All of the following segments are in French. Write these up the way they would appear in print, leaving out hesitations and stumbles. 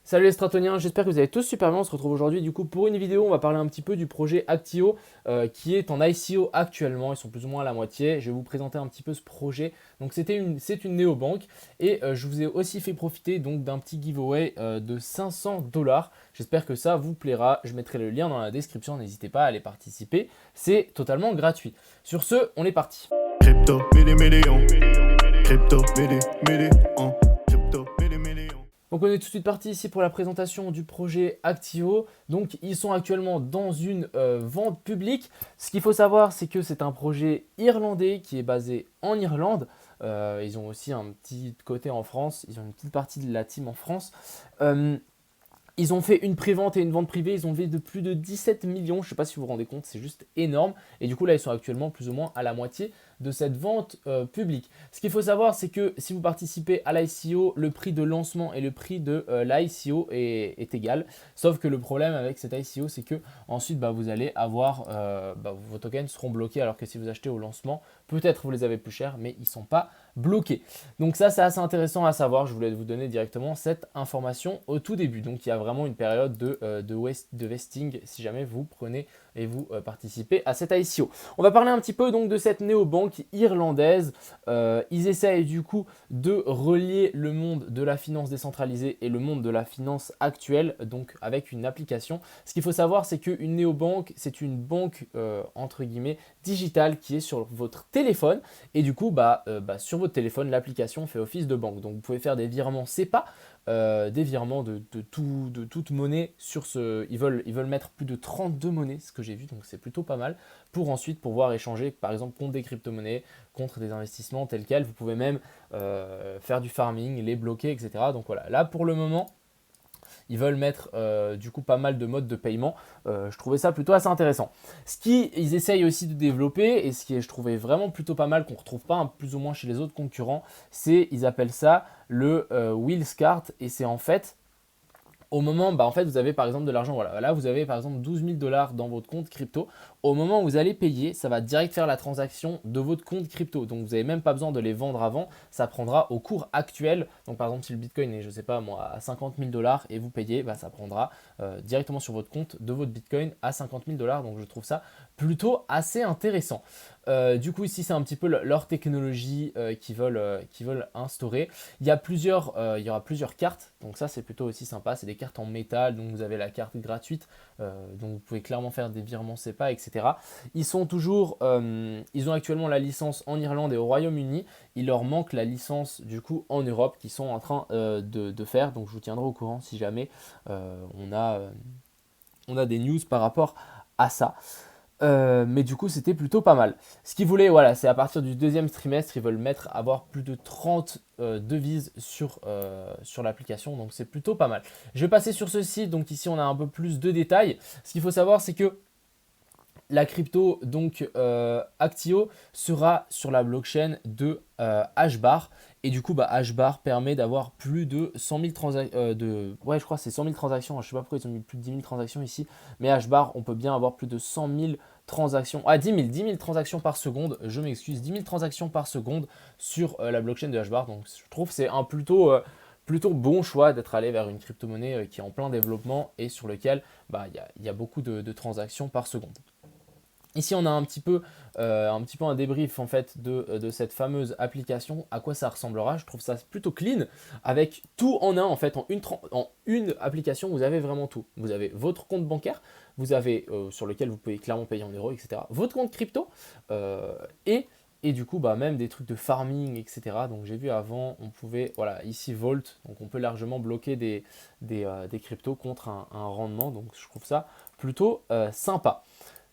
Salut les Stratoniens, j'espère que vous allez tous super bien. On se retrouve aujourd'hui du coup pour une vidéo. On va parler un petit peu du projet Actio qui est en ICO actuellement. Ils sont plus ou moins à la moitié. Je vais vous présenter un petit peu ce projet. Donc c'est une néobanque et je vous ai aussi fait profiter donc d'un petit giveaway de 500 dollars. J'espère que ça vous plaira. Je mettrai le lien dans la description. N'hésitez pas à aller participer. C'est totalement gratuit. Sur ce, on est parti. Crypto, million. Crypto, million. Crypto, million. Donc on est tout de suite parti ici pour la présentation du projet Actio. Donc ils sont actuellement dans une vente publique. Ce qu'il faut savoir, c'est que c'est un projet irlandais qui est basé en Irlande. Ils ont aussi un petit côté en France. Ils ont une petite partie de la team en France. Euh, Ils ont fait une pré-vente et une vente privée, ils ont fait de plus de 17 millions, je ne sais pas si vous vous rendez compte, c'est juste énorme. Et du coup là ils sont actuellement plus ou moins à la moitié de cette vente publique. Ce qu'il faut savoir c'est que si vous participez à l'ICO, le prix de lancement et le prix de l'ICO est égal. Sauf que le problème avec cette ICO c'est que ensuite vous allez avoir, vos tokens seront bloqués alors que si vous achetez au lancement, peut-être vous les avez plus chers mais ils ne sont pas bloqués. Donc ça c'est assez intéressant à savoir, je voulais vous donner directement cette information au tout début. Donc il y a vraiment une période de vesting si jamais vous prenez et vous participez à cette ICO. On va parler un petit peu donc de cette néobanque irlandaise. Ils essayent du coup de relier le monde de la finance décentralisée et le monde de la finance actuelle, donc avec une application. Ce qu'il faut savoir, c'est qu'une néobanque, c'est une banque entre guillemets digitale qui est sur votre téléphone et du coup sur votre téléphone, l'application fait office de banque. Donc vous pouvez faire des virements SEPA, des virements de toute monnaie sur ce. Ils veulent mettre plus de 32 monnaies, ce que j'ai vu, donc c'est plutôt pas mal, pour ensuite pouvoir échanger par exemple contre des crypto-monnaies, contre des investissements tels quels. Vous pouvez même faire du farming, les bloquer, etc. Donc voilà, là pour le moment. Ils veulent mettre du coup pas mal de modes de paiement. Je trouvais ça plutôt assez intéressant. Ce qu'ils essayent aussi de développer, et ce qui est, je trouvais vraiment plutôt pas mal, qu'on ne retrouve pas plus ou moins chez les autres concurrents, c'est, ils appellent ça le Wheels Cart. Et c'est en fait au moment, en fait, vous avez par exemple de l'argent, voilà, là vous avez par exemple 12 000 dollars dans votre compte crypto. Au moment où vous allez payer, ça va direct faire la transaction de votre compte crypto. Donc vous n'avez même pas besoin de les vendre avant, ça prendra au cours actuel. Donc par exemple, si le Bitcoin est, je sais pas moi, à 50 000 dollars et vous payez, ça prendra directement sur votre compte de votre Bitcoin à 50 000 dollars. Donc je trouve ça plutôt assez intéressant. Du coup, ici, c'est un petit peu leur technologie qu'ils veulent instaurer. Il y aura plusieurs cartes, donc ça c'est plutôt aussi sympa. C'est des cartes en métal, donc vous avez la carte gratuite, donc vous pouvez clairement faire des virements SEPA, etc. Ils ont actuellement la licence en Irlande et au Royaume-Uni. Il leur manque la licence du coup en Europe qu'ils sont en train de faire. Donc je vous tiendrai au courant si jamais on a des news par rapport à ça. Mais du coup, c'était plutôt pas mal. Ce qu'ils voulaient, voilà, c'est à partir du deuxième trimestre, ils veulent avoir plus de 30 devises sur l'application. Donc, c'est plutôt pas mal. Je vais passer sur ce site. Donc, ici, on a un peu plus de détails. Ce qu'il faut savoir, c'est que la crypto, donc Actio, sera sur la blockchain de Hbar. Et du coup, Hbar permet d'avoir plus de 100 000 transactions. Ouais, je crois que c'est 100 000 transactions. Je ne sais pas pourquoi ils ont mis plus de 10 000 transactions ici. Mais Hbar, on peut bien avoir plus de 100 000 transactions. Ah, 10 000 transactions par seconde. Je m'excuse. 10 000 transactions par seconde sur la blockchain de Hbar. Donc, je trouve que c'est un plutôt bon choix d'être allé vers une crypto-monnaie qui est en plein développement et sur lequel il y a beaucoup de transactions par seconde. Ici, on a un petit peu un débrief en fait de cette fameuse application, à quoi ça ressemblera. Je trouve ça plutôt clean, avec tout en un en fait, en une application, vous avez vraiment tout. Vous avez votre compte bancaire, vous avez sur lequel vous pouvez clairement payer en euros, etc. Votre compte crypto euh, et et du coup, même des trucs de farming, etc. Donc j'ai vu avant, on pouvait, voilà, ici Vault, donc on peut largement bloquer des cryptos contre un rendement. Donc je trouve ça plutôt sympa.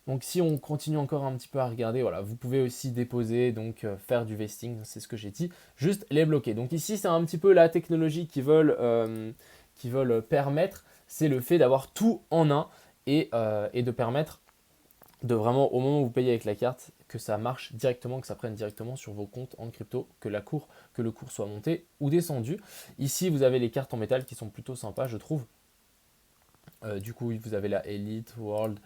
Donc si on continue encore un petit peu à regarder, voilà, vous pouvez aussi déposer, donc faire du vesting, c'est ce que j'ai dit, juste les bloquer. Donc ici c'est un petit peu la technologie qu'ils veulent permettre, c'est le fait d'avoir tout en un et de permettre de vraiment, au moment où vous payez avec la carte, que ça marche directement, que ça prenne directement sur vos comptes en crypto, que le cours soit monté ou descendu. Ici vous avez les cartes en métal qui sont plutôt sympas je trouve. Du coup, vous avez la Elite, World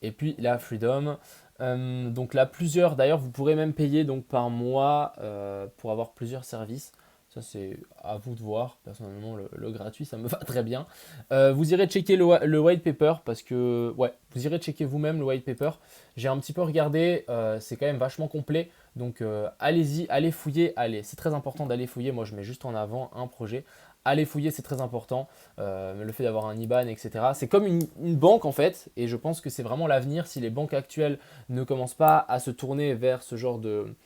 et puis la Freedom. Donc là, d'ailleurs, vous pourrez même payer donc par mois pour avoir plusieurs services. Ça, c'est à vous de voir. Personnellement, le gratuit, ça me va très bien. Vous irez checker le white paper parce que, ouais, vous irez checker vous-même le white paper. J'ai un petit peu regardé, c'est quand même vachement complet. Donc, allez-y, allez fouiller. Allez, c'est très important d'aller fouiller. Moi, je mets juste en avant un projet. Allez fouiller, c'est très important. Le fait d'avoir un IBAN, etc. C'est comme une banque en fait. Et je pense que c'est vraiment l'avenir si les banques actuelles ne commencent pas à se tourner vers ce genre de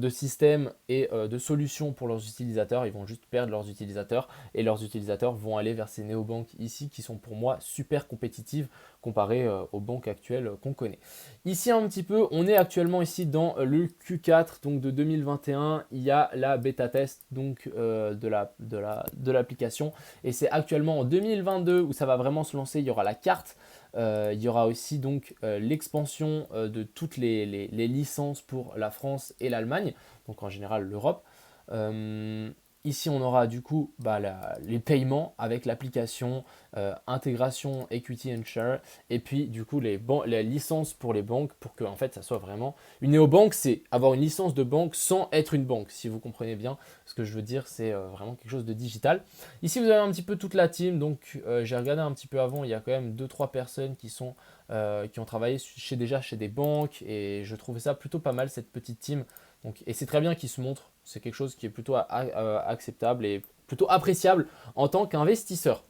systèmes et de solutions pour leurs utilisateurs. Ils vont juste perdre leurs utilisateurs et leurs utilisateurs vont aller vers ces néobanques ici qui sont pour moi super compétitives comparées aux banques actuelles qu'on connaît. Ici un petit peu, on est actuellement ici dans le Q4 donc de 2021. Il y a la bêta test donc de l'application et c'est actuellement en 2022 où ça va vraiment se lancer. Il y aura la carte. Il y aura aussi donc l'expansion de toutes les licences pour la France et l'Allemagne, donc en général l'Europe. Ici, on aura du coup les paiements avec l'application, intégration Equity and Share, et puis du coup les licences pour les banques pour que en fait ça soit vraiment une néobanque, c'est avoir une licence de banque sans être une banque. Si vous comprenez bien ce que je veux dire, c'est vraiment quelque chose de digital. Ici, vous avez un petit peu toute la team, donc j'ai regardé un petit peu avant, il y a quand même 2-3 personnes qui ont travaillé déjà chez des banques, et je trouvais ça plutôt pas mal cette petite team. Donc, et c'est très bien qu'ils se montrent, c'est quelque chose qui est plutôt acceptable et plutôt appréciable en tant qu'investisseur.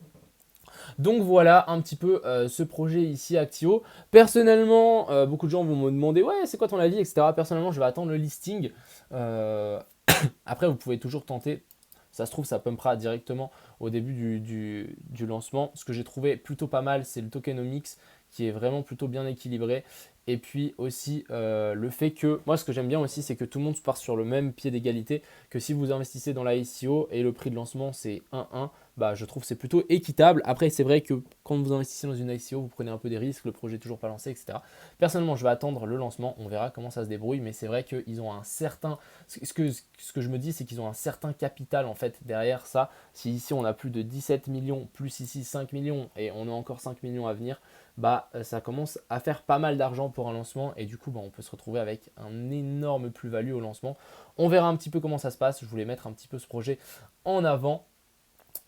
Donc voilà un petit peu ce projet ici Actio. Personnellement, beaucoup de gens vont me demander ouais c'est quoi ton avis, etc. Personnellement je vais attendre le listing. Après vous pouvez toujours tenter. Ça se trouve, ça pumpera directement au début du lancement. Ce que j'ai trouvé plutôt pas mal, c'est le tokenomics qui est vraiment plutôt bien équilibré. Et puis aussi le fait que, moi ce que j'aime bien aussi, c'est que tout le monde part sur le même pied d'égalité. Que si vous investissez dans la ICO et le prix de lancement c'est 1,1, bah, je trouve que c'est plutôt équitable. Après, c'est vrai que quand vous investissez dans une ICO, vous prenez un peu des risques, le projet n'est toujours pas lancé, etc. Personnellement, je vais attendre le lancement, on verra comment ça se débrouille, mais c'est vrai qu'ils ont un certain. Ce que je me dis, c'est qu'ils ont un certain capital en fait derrière ça. Si ici on a plus de 17 millions, plus ici 5 millions et on a encore 5 millions à venir, bah ça commence à faire pas mal d'argent pour un lancement et du coup bah, on peut se retrouver avec un énorme plus-value au lancement. On verra un petit peu comment ça se passe. Je voulais mettre un petit peu ce projet en avant.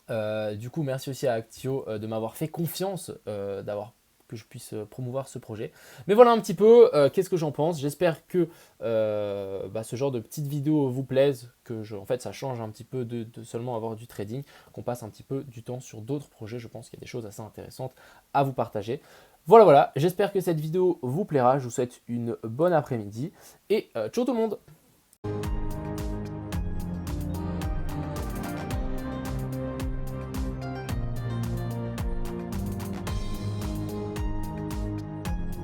Du coup, merci aussi à Actio de m'avoir fait confiance, que je puisse promouvoir ce projet. Mais voilà un petit peu qu'est-ce que j'en pense. J'espère que ce genre de petites vidéos vous plaisent, en fait ça change un petit peu de seulement avoir du trading, qu'on passe un petit peu du temps sur d'autres projets. Je pense qu'il y a des choses assez intéressantes à vous partager. Voilà, j'espère que cette vidéo vous plaira. Je vous souhaite une bonne après-midi et ciao tout le monde!